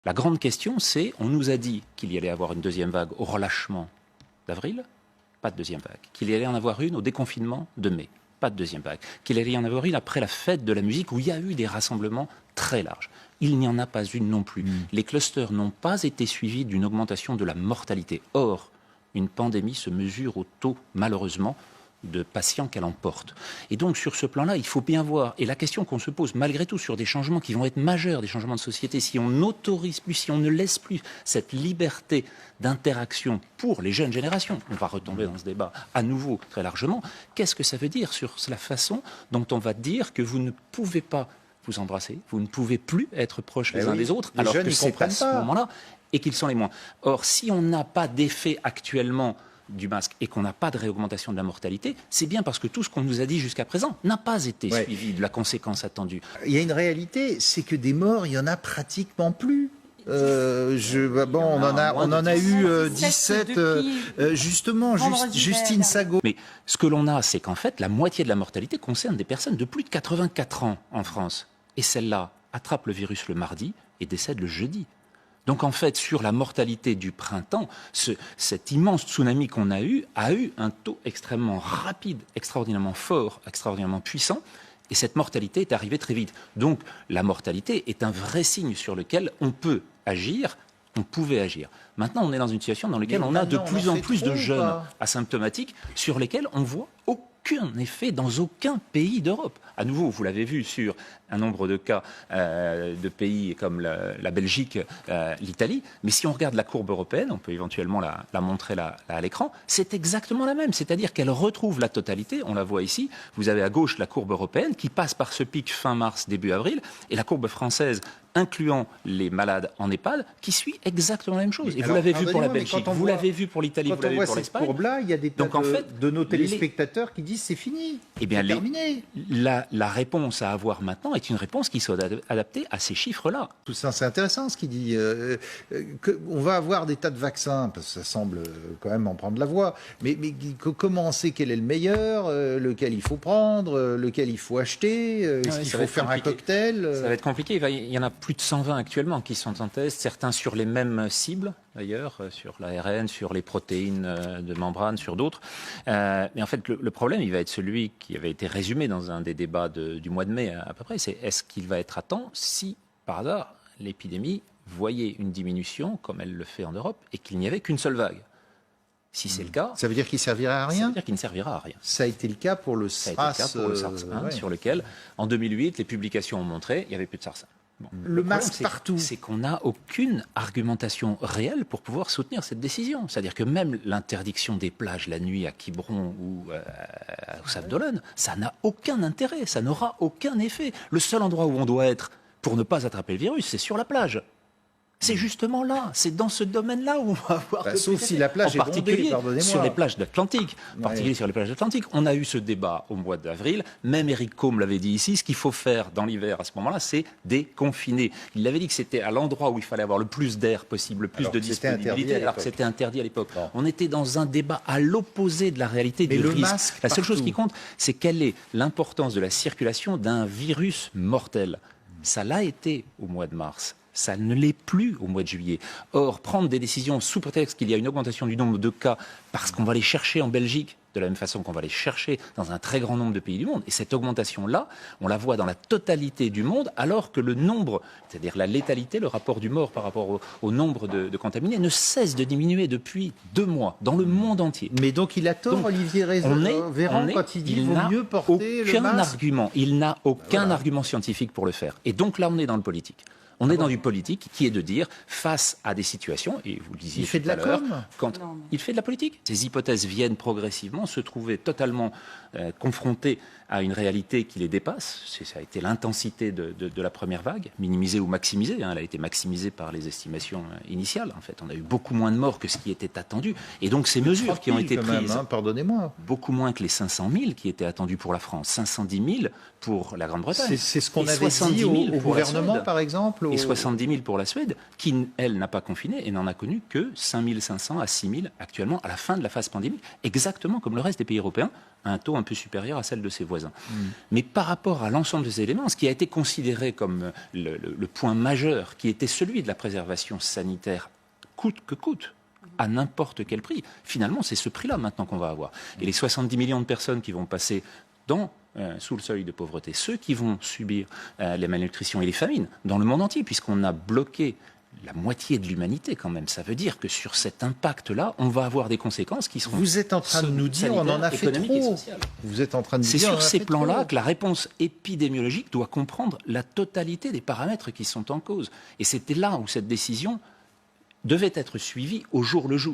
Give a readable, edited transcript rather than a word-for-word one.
La grande question, c'est, on nous a dit qu'il y allait avoir une deuxième vague au relâchement d'avril, pas de deuxième vague. Qu'il y allait en avoir une au déconfinement de mai, pas de deuxième vague. Qu'il allait y en avoir une après la fête de la musique, où il y a eu des rassemblements très larges. Il n'y en a pas une non plus. Les clusters n'ont pas été suivis d'une augmentation de la mortalité. Or, une pandémie se mesure au taux, malheureusement, de patients qu'elle emporte. Et donc, sur ce plan-là, il faut bien voir. Et la question qu'on se pose, malgré tout, sur des changements qui vont être majeurs, des changements de société, si on n'autorise plus, si on ne laisse plus cette liberté d'interaction pour les jeunes générations, on va retomber dans ce débat à nouveau très largement, qu'est-ce que ça veut dire sur la façon dont on va dire que vous ne pouvez pas vous embrasser, vous ne pouvez plus être proches les uns des autres, alors que c'est à ce moment-là, et qu'ils sont les moins. Or, si on n'a pas d'effet actuellement du masque et qu'on n'a pas de réaugmentation de la mortalité, c'est bien parce que tout ce qu'on nous a dit jusqu'à présent n'a pas été suivi de la conséquence attendue. Il y a une réalité, c'est que des morts, il n'y en a pratiquement plus. On en a eu 17, justement, Justine Sago. Mais ce que l'on a, c'est qu'en fait, la moitié de la mortalité concerne des personnes de plus de 84 ans en France. Et celle-là attrape le virus le mardi et décède le jeudi. Donc en fait, sur la mortalité du printemps, cet immense tsunami qu'on a eu un taux extrêmement rapide, extraordinairement fort, extraordinairement puissant, et cette mortalité est arrivée très vite. Donc la mortalité est un vrai signe sur lequel on peut agir, on pouvait agir. Maintenant, on est dans une situation dans laquelle on a de plus en plus de jeunes asymptomatiques sur lesquels on voit aucun effet dans aucun pays d'Europe. À nouveau, vous l'avez vu sur un nombre de cas de pays comme la Belgique, l'Italie. Mais si on regarde la courbe européenne, on peut éventuellement la montrer là à l'écran, c'est exactement la même. C'est-à-dire qu'elle retrouve la totalité. On la voit ici. Vous avez à gauche la courbe européenne qui passe par ce pic fin mars, début avril, et la courbe française, incluant les malades en EHPAD, qui suit exactement la même chose. Et vous l'avez vu pour la Belgique, vous l'avez vu pour l'Italie, vous l'avez vu pour l'Espagne. Courbe-là, il y a des tas de nos téléspectateurs qui disent c'est fini, c'est terminé. La réponse à avoir maintenant est une réponse qui soit adaptée à ces chiffres-là. Tout ça, c'est intéressant ce qu'il dit. On va avoir des tas de vaccins, parce que ça semble quand même en prendre la voie. Mais comment on sait quel est le meilleur, lequel il faut prendre, lequel il faut acheter, est-ce qu'il faut faire un cocktail Ça va être compliqué. Il y en a plus de 120 actuellement qui sont en test, certains sur les mêmes cibles, d'ailleurs, sur l'ARN, sur les protéines de membrane, sur d'autres. Mais en fait, le problème, il va être celui qui avait été résumé dans un des débats du mois de mai à peu près, c'est est-ce qu'il va être à temps si, par hasard, l'épidémie voyait une diminution, comme elle le fait en Europe, et qu'il n'y avait qu'une seule vague. Si c'est le cas... Ça veut dire qu'il ne servira à rien ? Ça veut dire qu'il ne servira à rien. Ça a été le cas pour le SARS. Ça a été le cas pour le SARS-1, sur lequel, en 2008, les publications ont montré qu'il n'y avait plus de SARS-1. Bon. Le masque partout. C'est qu'on n'a aucune argumentation réelle pour pouvoir soutenir cette décision. C'est-à-dire que même l'interdiction des plages la nuit à Quiberon ou au Sable d'Olonne, ça n'a aucun intérêt, ça n'aura aucun effet. Le seul endroit où on doit être pour ne pas attraper le virus, c'est sur la plage. C'est justement là, c'est dans ce domaine-là où on va avoir... sauf si la plage est bondée, pardonnez-moi. Sur les plages d'Atlantique, en particulier sur les plages d'Atlantique. On a eu ce débat au mois d'avril, même Éric Côme l'avait dit ici, ce qu'il faut faire dans l'hiver à ce moment-là, c'est déconfiner. Il avait dit que c'était à l'endroit où il fallait avoir le plus d'air possible, le plus de disponibilité, alors que c'était interdit à l'époque. Bon. On était dans un débat à l'opposé de la réalité du risque. La seule chose qui compte, c'est quelle est l'importance de la circulation d'un virus mortel. Ça l'a été au mois de mars. Ça ne l'est plus au mois de juillet. Or, prendre des décisions sous prétexte qu'il y a une augmentation du nombre de cas parce qu'on va les chercher en Belgique, de la même façon qu'on va les chercher dans un très grand nombre de pays du monde. Et cette augmentation-là, on la voit dans la totalité du monde, alors que le nombre, c'est-à-dire la létalité, le rapport du mort par rapport au nombre de contaminés, ne cesse de diminuer depuis 2 mois, dans le monde entier. Mais donc il a tort, Olivier Véran, quand il dit qu'il vaut mieux porter le masque. Il n'a aucun argument scientifique pour le faire. Et donc là, on est dans le politique. On est dans du politique qui est de dire, face à des situations, et vous le disiez il fait de la com. Il fait de la politique. Ces hypothèses viennent progressivement se trouver totalement confrontées à une réalité qui les dépasse. Ça a été l'intensité de la première vague, minimisée ou maximisée. Elle a été maximisée par les estimations initiales. En fait, on a eu beaucoup moins de morts que ce qui était attendu. Et donc ces mesures qui ont été prises, pardonnez-moi, beaucoup moins que les 500 000 qui étaient attendus pour la France, 510 000 pour la Grande-Bretagne. C'est ce qu'on avait dit au gouvernement, par exemple. exemple. Et 70 000 pour la Suède, qui, elle, n'a pas confiné et n'en a connu que 5 500 à 6 000 actuellement à la fin de la phase pandémique, exactement comme le reste des pays européens, à un taux un peu supérieur à celle de ses voisins. Mais par rapport à l'ensemble des éléments, ce qui a été considéré comme le point majeur, qui était celui de la préservation sanitaire coûte que coûte, à n'importe quel prix, finalement, c'est ce prix-là maintenant qu'on va avoir. Et les 70 millions de personnes qui vont passer sous le seuil de pauvreté, ceux qui vont subir les malnutritions et les famines dans le monde entier, puisqu'on a bloqué la moitié de l'humanité quand même. Ça veut dire que sur cet impact-là, on va avoir des conséquences qui seront... Vous êtes en train de nous dire on en a fait trop. Vous êtes en train de nous dire c'est sur ces plans-là que la réponse épidémiologique doit comprendre la totalité des paramètres qui sont en cause. Et c'était là où cette décision devait être suivie au jour le jour.